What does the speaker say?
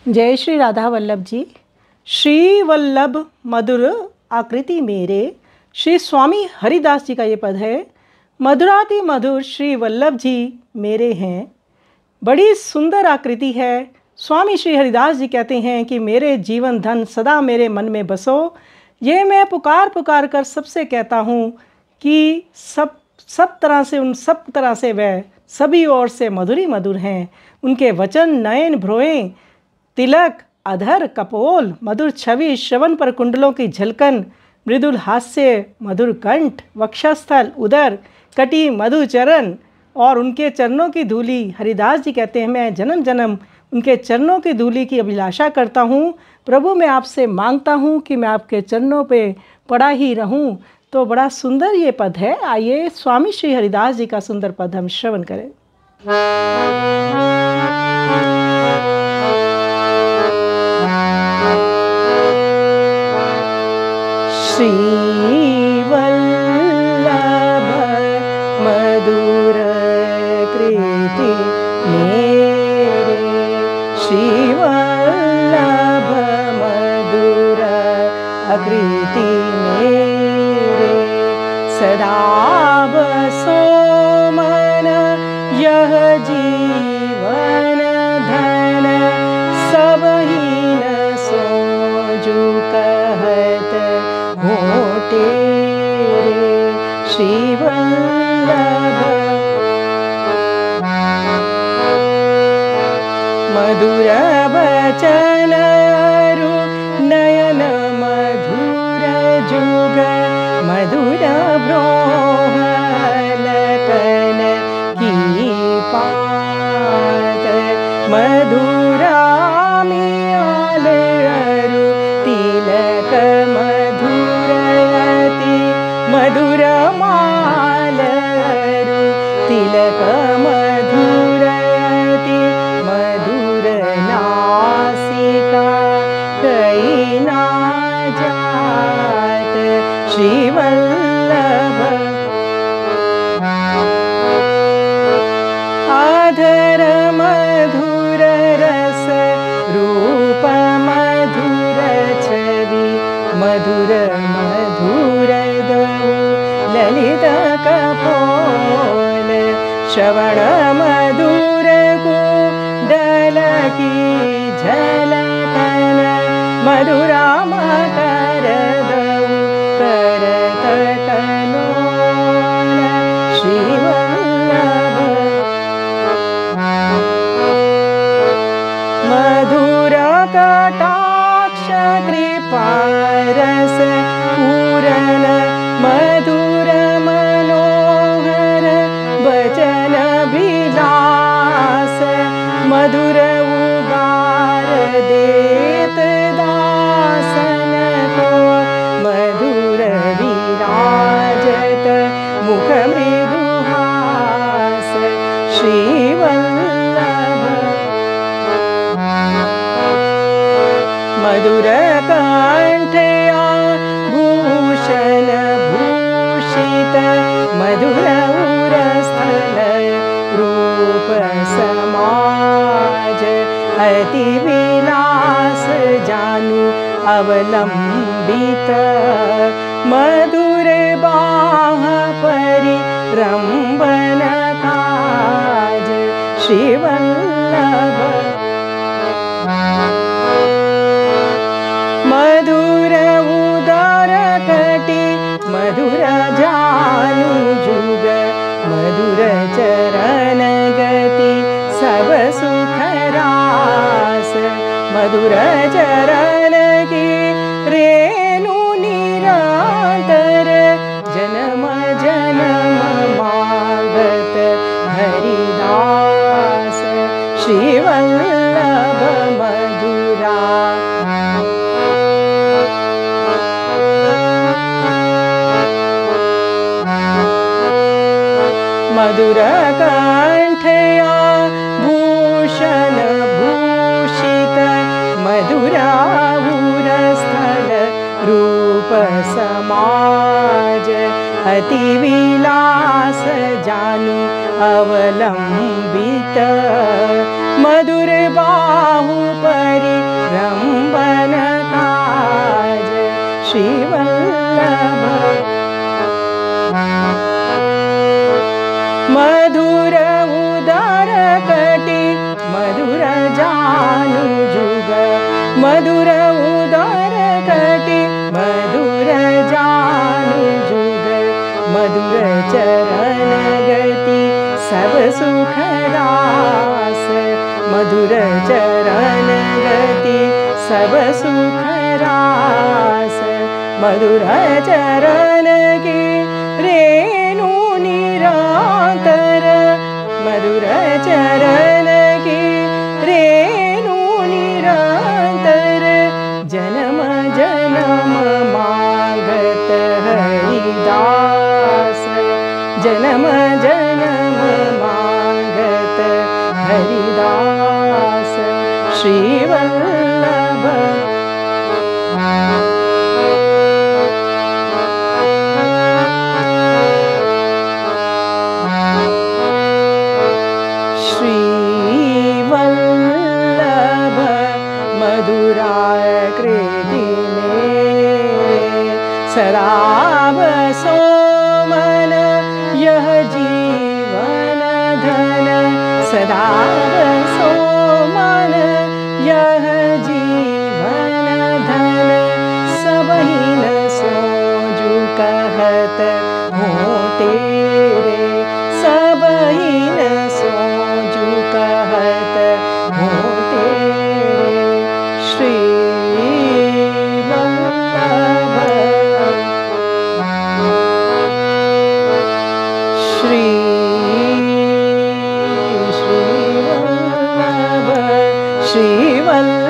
जय श्री राधा वल्लभ जी। श्री वल्लभ मधुर आकृति मेरे, श्री स्वामी हरिदास जी का ये पद है। मधुराति मधुर श्री वल्लभ जी मेरे हैं। बड़ी सुंदर आकृति है। स्वामी श्री हरिदास जी कहते हैं कि मेरे जीवन धन सदा मेरे मन में बसो। ये मैं पुकार पुकार कर सबसे कहता हूँ कि सब तरह से वह सभी ओर से मधुरी मधुर हैं। उनके वचन नयन भ्रोएं तिलक अधर कपोल मधुर छवि श्रवण पर कुंडलों की झलकन मृदुल हास्य मधुर कंठ वक्षस्थल उदर कटी मधु चरण और उनके चरणों की धूली। हरिदास जी कहते हैं मैं जन्म जन्म उनके चरणों की धूली की अभिलाषा करता हूँ। प्रभु मैं आपसे मांगता हूँ कि मैं आपके चरणों पे पड़ा ही रहूँ। तो बड़ा सुंदर ये पद है। आइए स्वामी श्री हरिदास जी का सुंदर पद हम श्रवण करें। श्री वल्लभ मधुर कृति मेरे, श्री वल्लभ मधुर आकृति मेरे, सदा बसो मन यह जीवन धन, सब हीन सोजु कहत हो तेरे। श्री वल्लभ मधुर बचन अरु नयन मधुर जुग, मधुर ब्रोहलकन की पात, मधुरा मियाल अरु तिलक मधुरयति, मधुर माल अरु तिलक मधुरयति, मधुर नासिका कई ना जात। श्री वल्लभ आधर मधुर रस रूप मधुर छवि, मधुर मधुर दऊ ललित कपोल, श्रवण मधुर कुंडल की झलकन, मधुरा मकर दऊ करत कलोल। श्री वल्लभ मधुर कटाक्ष कृपा रस पूरन, मधुर मनोहर वचन विलास, मधुर उगार देत दासन को, मधुर विराजत मुख मृदुहास। श्री वल्लभ मधुर कंठ भूषण भूषित, मधुर उरस्थल रूप समाज, अति विलास जानु अवलंबित, मधुर बाह परि रंबन काज। श्री वल्लभ मधुर उदर कटि मधुर जानु जुग, मधुर चरण गति सब सुख रास, मधुर चरण की रेणु निरंतर, जन्म जन्म मागत हरिदास। श्री वल्लभ मधुरा मधुर कंठ भूषण भूषित, मधुरा उरस्थल रूप समाज, अति विलास जानु अवलंबित, मधुर बाहु परि चरण गति सब सुख रास, मधुर चरण गति सब सुख रास, मधुर चरण की रेणु निरंतर, मधुर चरण की रेणु निरंतर, जन्म जन्म मांगत हरिदास, जन्म जन्म मांगत हरिदास। श्री वल्लभ मधुराकृति मेरे, सदा बसो मन यह जीवन धन, सदा बसो मन यह जीवन धन, सबहि न सोजु कहत हो तेरे, सबहि न सोजु कहत हो तेरे। श्री वल्लभ श्री वल्लभ श्री वल्लभ